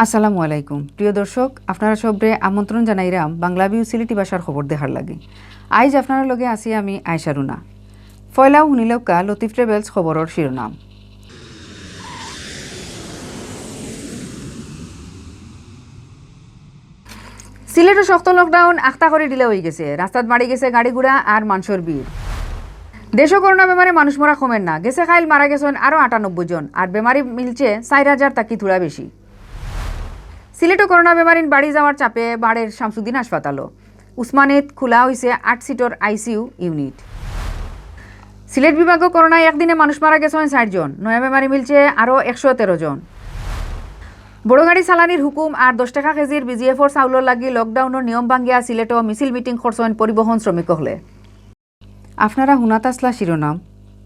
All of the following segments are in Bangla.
আসসালামু আলাইকুম প্রিয় দর্শক, আপনারা সবরে আমন্ত্রণ জানাইরাম বাংলাভিউ সিলেটি ভাষার খবর দেখার লাগে। আইজ আপনার লগে আছি আমি আয়শা রুনা। ফয়লাও হুনিলকা লতিফ ট্রেভেলস খবরের শিরোনাম। সিলেটে শক্ত লকডাউন আখতা করে দিলে হয়ে গেছে, রাস্তাত বাড়ি গেছে গাড়ি ঘোড়া আর মানুষের ভিড়। দেশও করোনা বেমারে মানুষ মরা কমেন না, গেছে খাইল মারা গেছেন আরও 98 জন, আর বেমারি মিলছে 4000 তাকি থোড়া বেশি। সিলেটে করোনা বেমারিন বাড়ি যাওয়ার চাপে বাড়ের শামসুদ্দিন হাসপাতালও। উসমানিত খোলা হয়েছে 8 সিটর আইসিইউ ইউনিট। সিলেট বিভাগে করোনায় একদিনে মানুষ মারা গেছেন 60 জন, নয়া বেমারি মিলছে আরও 113 জন। বড় গাড়ি চালানির হুকুম আর 10 টাকা কেজির বিজিএফর চাউলর লাগি লকডাউনের নিয়ম ভাঙ্গিয়া সিলেটও মিছিল মিটিং করছেন পরিবহন শ্রমিক হলে। আপনারা হুনাতাসলা শিরোনাম,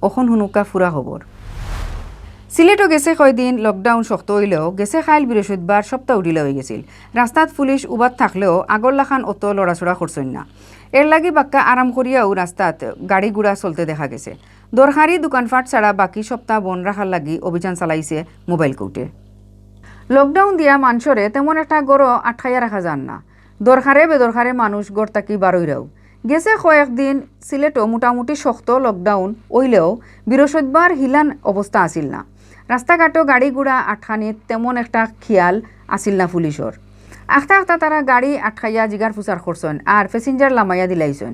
অখন হুনুকা ফুরা খবর। সিলেটও গেছে কয়দিন লকডাউন শক্ত হইলেও গেছে খাইল বৃহস্পতিবার সপ্তাহ উঠিলে হয়ে গেছিল। রাস্তাত পুলিশ উবাদ থাকলেও আগরলাখান অত লড়াচড়া করছেন না। এর লাগি বাক্কা আরাম করিয়াও রাস্তাত গাড়ি গুড়া চলতে দেখা গেছে। দরকারি দোকানপাট ছাড়া বাকি সপ্তাহ বন রাখার লাগি অভিযান চালাইছে মোবাইল কোর্টে। লকডাউন দিয়া মানুষরে তেমন একটা গড় আটকাইয়া রাখা যান না। দরকারে বেদরকারে মানুষ গড় তাকি বারইরাও। গেছে কয়েকদিন সিলেটও মোটামুটি শক্ত লকডাউন হইলেও বৃহস্পতিবার হিলান অবস্থা আসিল না। রাস্তাঘাটও গাড়ি ঘোড়া আটকানিত তেমন একটা খেয়াল আসিল না পুলিশর। আখতা আখতা তারা গাড়ি আটকাইয়া জিগার ফুচার করছেন আর প্যাসেঞ্জার লামাইয়া দিলাইছেন।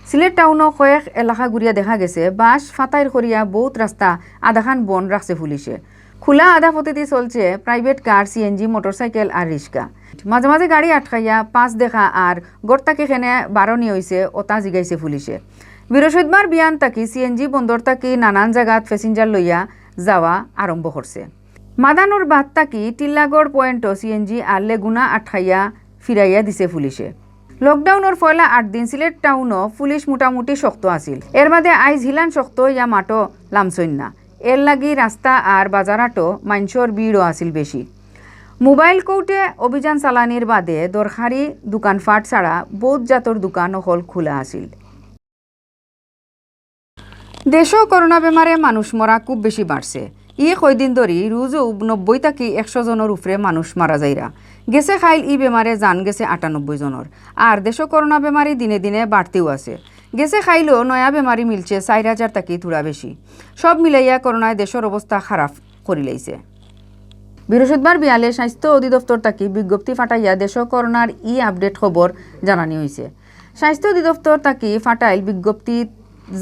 সিলেট টাউনও কয়েক এলাকা ঘুরিয়া দেখা গেছে বাস ফাতাইর করিয়া বহুত রাস্তা আধাখান বন রাখছে পুলিশে। খোলা আধা পথেতে চলছে প্রাইভেট কার, সিএনজি, মোটরসাইকেল আর রিক্সা। মাঝে মাঝে গাড়ি আটকাইয়া পাঁচ দেখা আর গড়তাকে খেনে বারণী হয়েছে ওটা জিগাইছে পুলিশে। বৃহস্পতিবার বিয়ান তাকি সিএনজি বন্দর তাকি নানান জায়গাত প্যাসেঞ্জার লইয়া যাওয়া আরম্ভ করছে। মাদানোর বাদ তাকি টিল্লাগড় পয়েন্টও সিএনজি আর লেগুনা আটকাইয়া ফিরাইয়া দিছে পুলিশে। লকডাউনের পয়লা 8 দিন সিলেট টাউনও পুলিশ মোটামুটি শক্ত আছিল। এর বাদে আইজ হিলান শক্ত ইয়া মাঠও লামছইন না। এর লাগি রাস্তা আর বাজারাটো মানুষের ভিড়ও আছিল বেশি। মোবাইল কোর্টে অভিযান চালানির বাদে দরকারি দোকানপাট ছাড়া বহুত জাতর দোকান হল খোলা আছিল। দেশও করোনা বেমারে মানুষ মরা খুব বেশি বাড়ছে। কয়দিন ধরি রোজও 90 থেকে 100 জনের উপরে মানুষ মারা যাইরা। গেছে খাইল বেমারে জান গেছে 98 জনের। আর দেশও করোনা বেমারি দিনে দিনে বাড়তেও আছে। গেছে খাইলেও নয়া বেমারি মিলছে 4000 তাকি থোড়া বেশি। সব মিলাইয়া করোনায় দেশের অবস্থা খারাপ করি লাইছে। বৃহস্পতিবার বিয়ালে স্বাস্থ্য অধিদপ্তর তাকি বিজ্ঞপ্তি ফাটাইয়া দেশ করোনার আপডেট খবর জানানি হয়েছে। স্বাস্থ্য অধিদপ্তর তাকি ফাটাইল বিজ্ঞপ্তি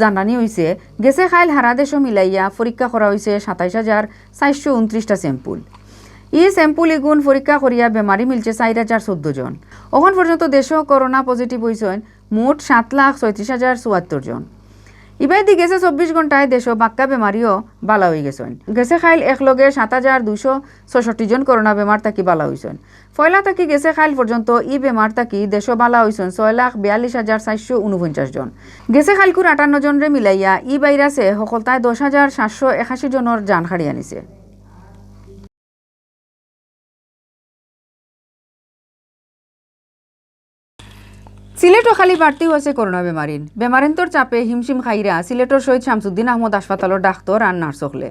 জানানি হয়েছে গেছে খাইল হারা দেশও মিলাইয়া পরীক্ষা করা হয়েছে 27429টা স্যাম্পুল। স্যাম্পুল এগুন পরীক্ষা করিয়া বেমারি মিলছে 4014 জন। এখন পর্যন্ত দেশও করোনা পজিটিভ হয়েছেন মোট 7,36,074 জন। ইবাইদি গেছে 24 ঘন্টায় দেশও বাক্কা বেমারিও বালা হয়ে গেছেন। গেছে খাইল একলগে 7266 জন করোনা বেমার তাকি বালা হয়েছেন। ফয়লা তাকি গেছে খাইল পর্যন্ত বেমার তাকি দেশও বালা হয়েছেন 6,42,449 জন। গেছে খাইলকুর 58 জনরে মিলাইয়া ভাইরাসে সকলতায় 10,781 জনের জান হারিয়ে আনিছে। সিলেটও খালি বাড়তি হয়েছে করোনা বেমারিন্তর চাপে হিমশিম খাইরা সিলেটর শহীদ শামসুদ্দিন আহমদ হাসপাতালের ডাক্তার আর নার্স হলে।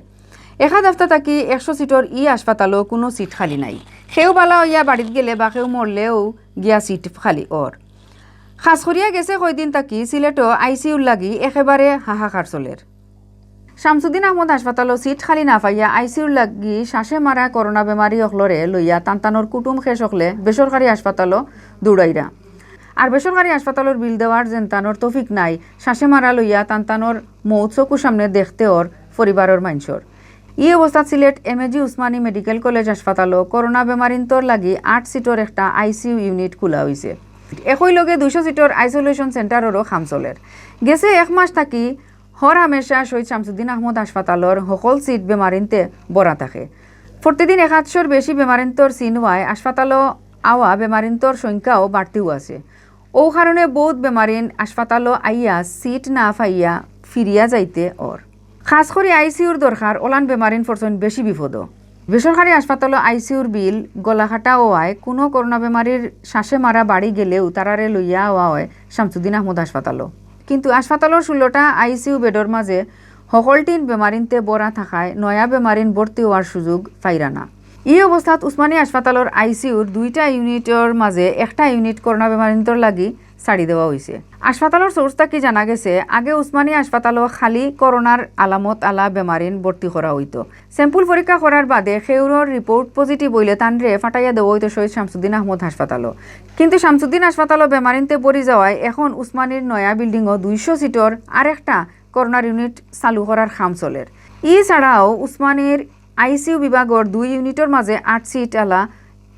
এখাদ হাফতা তাকি 100 সিটর হাসপাতালও কোনো সিট খালি নাই। সেও বালা হইয়া বাড়িত গেলে বা কেউ মরলেও গিয়া সিট খালি ওর। খাস করিয়া গেছে কয়দিন তাকি সিলেটও আইসিইউর লাগি একেবারে হাহাকার চলের। শামসুদ্দিন আহমদ হাসপাতালও সিট খালি না পাইয়া আইসিইউর লাগি শ্বাসে মারা করোনা বেমারি অকলরে লইয়া টানটানোর কুটুম শেষ হলে বেসরকারি হাসপাতালও দৌড়াইরা। আর বেসরকারি হাসপাতালের বিল দেওয়ার জেনতানোর তৌফিক নাই শ্বাসে মারা লইয়া টানটানোর মৌত চকুর সামনে দেখতে ওর পরিবারের মানুষের। অবস্থা Sylhet MAG Osmani medical college হাসপাতালও করোনা বেমারিন্তর লাগি 8 সিটর একটা আইসিইউ ইউনিট খোলা হয়েছে। একই লগে 200 সিটর আইসোলেশন সেন্টারেরও কাম চলের। গেছে 1 মাস থাকি হর হামেশা শহীদ শামসুদ্দিন আহমদ হাসপাতালের সকল সিট বেমারিনতে বরা থাকে। প্রতিদিন 100 বেশি বেমারিন্তর চিন হওয়ায় হাসপাতালও আওয়া বেমারিন্তর সংখ্যাও বাড়তিও আছে। ও কারণে বহুত বেমারিন হাসপাতালও আইয়া সিট না পাইয়া ফিরিয়া যাইতে ওর। খাস করে আইসিইউর দরকার ওলান বেমারিন ফরসন বেশি বিপদ। বেসরকারি হাসপাতালও আইসিইউর বিল গলাখাটা হওয়ায় কোনো করোনা বেমারির শ্বাসে মারা বাড়ি গেলেও তারারে লইয়া হওয়া হয় শামসুদ্দিন আহমদ হাসপাতালও। কিন্তু হাসপাতালের 16টা আইসিইউ বেডর মাঝে সকলটিন বেমারিনতে বরা থাকায় নয়া বেমারিন ভর্তি হওয়ার সুযোগ পাইরা না। এই অবস্থাত উসমানী হাসপাতালের আইসিউর 2টা ইউনিটের মাঝে একটা ইউনিট করোনা বেমারিন্তর লাগি ছাড়ি দেওয়া হয়েছে। হাসপাতালের সোর্স থেকে জানা গেছে আগে উসমানী হাসপাতালও খালি করোনার আলামত আলা বেমারিন ভর্তি করা হইতো। স্যাম্পল পরীক্ষা করার বাদে সেউরর রিপোর্ট পজিটিভ হইলে তানরে ফাটাইয়া দেওয়া হইতো শহীদ শামসুদ্দিন আহমদ হাসপাতালও। কিন্তু শামসুদ্দিন হাসপাতালও বেমারিনতে পড়ি যাওয়ায় এখন উসমানীর নয়া বিল্ডিংও 200 সিটর আর একটা করোনার ইউনিট চালু করার খাম চলের। ই ছাড়াও উসমানীর আইসিইউ বিভাগের 2 ইউনিটের মাঝে 8 সিট আলা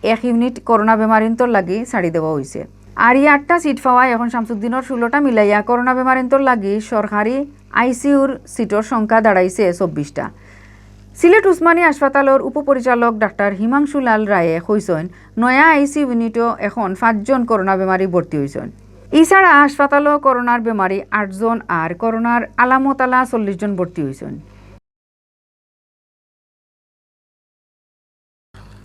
1 ইউনিট করোনা বেমারিন্তর লাগি ছাড়ি দেওয়া হয়েছে। আর এই 8টা সিট পাওয়ায় এখন শামসুদ্দিনের 16টা মিলাইয়া করোনা বেমারিন্তর লাগি সরকারি আইসিইউর সিটর সংখ্যা দাঁড়াইছে 24টা। সিলেট উসমানী হাসপাতালের উপপরিচালক ডাক্তার হিমাংশু লাল রায়ে কইছেন নয়া আইসিইউ ইউনিটও এখন 5 জন করোনা বেমারি ভর্তি হয়েছেন। এছাড়া হাসপাতালও করোনার বেমারি 8 জন আর করোনার আলামতালা 40 জন ভর্তি হয়েছেন।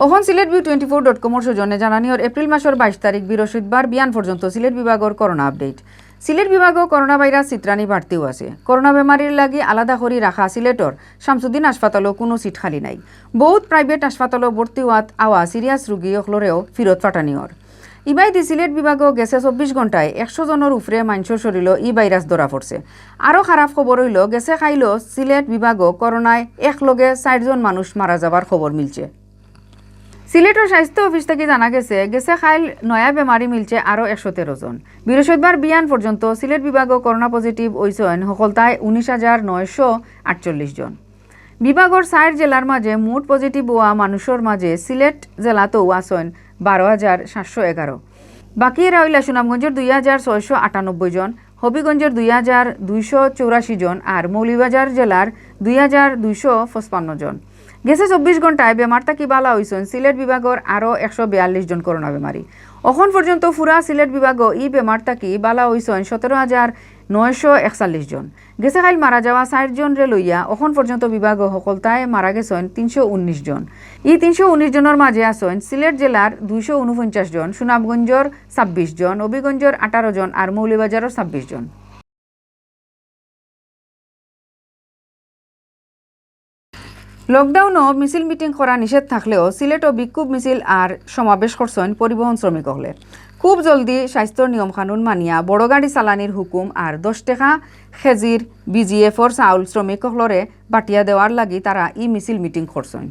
ওখন siletviewtv24.com সৌজন্যে জানানিওর এপ্রিল মাসের 22 তারিখ বৃহস্পতিবার বিয়ান পর্যন্ত সিলেট বিভাগের করোনা আপডেট। সিলেট বিভাগও করোনা ভাইরাস চিত্রানি বাড়তেও আছে। করোনা বেমারির লাগি আলাদা করে রাখা সিলেটর শামসুদ্দিন হাসপাতালও কোনো সিট খালি নাই। বহুত প্রাইভেট হাসপাতালও ভর্তি হওয়াত আওয়া সিরিয়াস রোগী অকলরেও ফিরত ফাটানিওর। ইবাইদি সিলেট বিভাগও গেছে 24 ঘন্টায় 100 জনের উপরে মানুষের শরীরও ই ভাইরাস ধরা পড়ছে। আরও খারাপ খবর হইল গেছে খাইল সিলেট বিভাগও করোনায় একলগে 4 জন মানুষ মারা যাবার খবর মিলছে। সিলেটের স্বাস্থ্য অফিস থেকে জানা গেছে খাইল নয়া বেমারি মিলছে আরও 113 জন। বৃহস্পতিবার বিয়ান পর্যন্ত সিলেট বিভাগও করোনা পজিটিভ হয়েছেন সকলতায় 19,948 জন। বিভাগের 4 জেলার মাঝে মোট পজিটিভ হওয়া মানুষের মাঝে সিলেট জেলাতেও আছেন 12,711। বাকি এরা হইলা সুনামগঞ্জের 2,698 জন, হবিগঞ্জের 2,284 জন আর মৌলভীবাজার জেলার 2,255 জন। গেছে 24 ঘন্টায় বেমার থাকি বালা হয়েছেন সিলেট বিভাগের আরও 142 জন করোনা বেমারি। এখন পর্যন্ত পুরা সিলেট বিভাগও ই বেমার থাকি বালা হয়েছেন 17,941 জন। গেছে খাইল মারা যাওয়া 4 জনরে লইয়া এখন পর্যন্ত বিভাগও সকলতায় মারা গেছেন 319 জন। ই 319 জনের মাঝে আছেন সিলেট জেলার 249 জন, সুনামগঞ্জের 26 জন, হবিগঞ্জের 18 জন আর মৌলভীবাজারের 26 জন। লকডাউনও মিছিল মিটিং করা নিষেধ থাকলেও সিলেটও বিক্ষোভ মিছিল আর সমাবেশ করছেন পরিবহন শ্রমিকসকলে। খুব জলদি স্বাস্থ্যর নিয়ম কানুন মানিয়া বড় গাড়ি চালানির হুকুম আর 10 টাকা খেজির বিজিএফর চাউল শ্রমিকসকলরে বাটিয়া দেওয়ার লাগি তারা ই মিছিল মিটিং করছেন।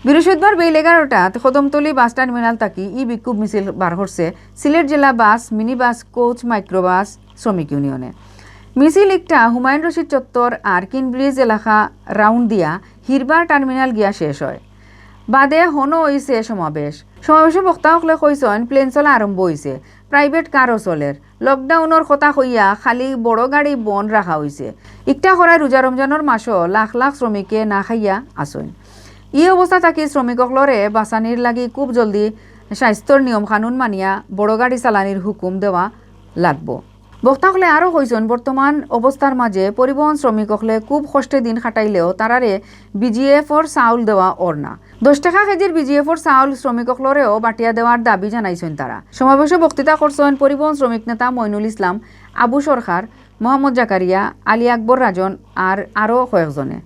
বৃহস্পতিবার বেল 11টাত কদমতলী বাস টার্মিনাল থাকি ই বিক্ষোভ মিছিল বার করছে সিলেট জেলা বাস, মিনি বাস, কোচ, মাইক্রোবাস শ্রমিক ইউনিয়নে। মিছিল একটা হুমায়ুন রশিদ চত্বর আর কিনব্রিজ এলাকা রাউন্ড দিয়া হিরবার টার্মিনাল গিয়া শেষ হয়। বাদে হনো হয়েছে সমাবেশে বক্তাসকলে কইছেন প্লেন চলা আরম্ভ হয়েছে, প্রাইভেট কারও চলের। লকডাউনের কথা কইয়া খালি বড় গাড়ি বন্ধ রাখা হয়েছে। ইকটা করায় রোজা রমজানের মাসও লাখ লাখ শ্রমিকে না খাইয়া আসেন। এই অবস্থা থাকি শ্রমিকসকলরে বাঁচানির লাগি খুব জলদি স্বাস্থ্যর নিয়ম কানুন মানিয়া বড় গাড়ি চালানির হুকুম দেওয়া লাগব। বক্তাসকলে আরও কইছেন বর্তমান অবস্থার মাঝে পরিবহন শ্রমিকসকলে খুব কষ্টে দিন খাটাইলেও তারারে বিজিএফর চাউল দেওয়া ওর না। 10 টাকা কেজির বিজিএফর চাউল শ্রমিকসকলরেও বাটিয়া দেওয়ার দাবি জানাইছেন তারা। সমাবেশে বক্তৃতা করছেন পরিবহন শ্রমিক নেতা মইনুল ইসলাম, আবু সরকার, মোহাম্মদ জাকারিয়া, আলী আকবর রাজন আর আরও কয়েকজনে।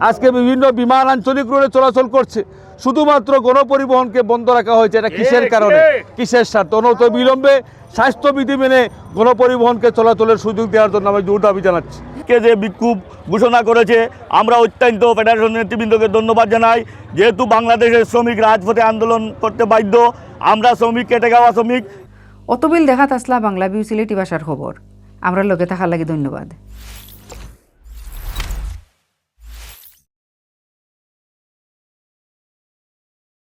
আজকে বিভিন্ন বিমান আঞ্চলিক রোডে চলাচল করছে, শুধুমাত্র গণপরিবহনকে বন্ধ রাখা হয়েছে। এটা কিসের কারণে, কিসের স্বার্থ? অনত বিলম্বে স্বাস্থ্যবিধি মেনে গণপরিবহনকে চলাচলের সুযোগ দেওয়ার জন্য আমি জোর দাবি জানাচ্ছি। কে যে বিক্ষোভ ঘোষণা করেছে আমরা অত্যন্ত ফেডারেশন নেতৃবৃন্দকে ধন্যবাদ জানাই। যেহেতু বাংলাদেশের শ্রমিক রাজপথে আন্দোলন করতে বাধ্য, আমরা শ্রমিক কেটে খাওয়া শ্রমিক। অতবিল দেখাত আসলা বাংলাভিউ সিলেটি ভাষার খবর। আমরা লগে থাকার লাগি ধন্যবাদ।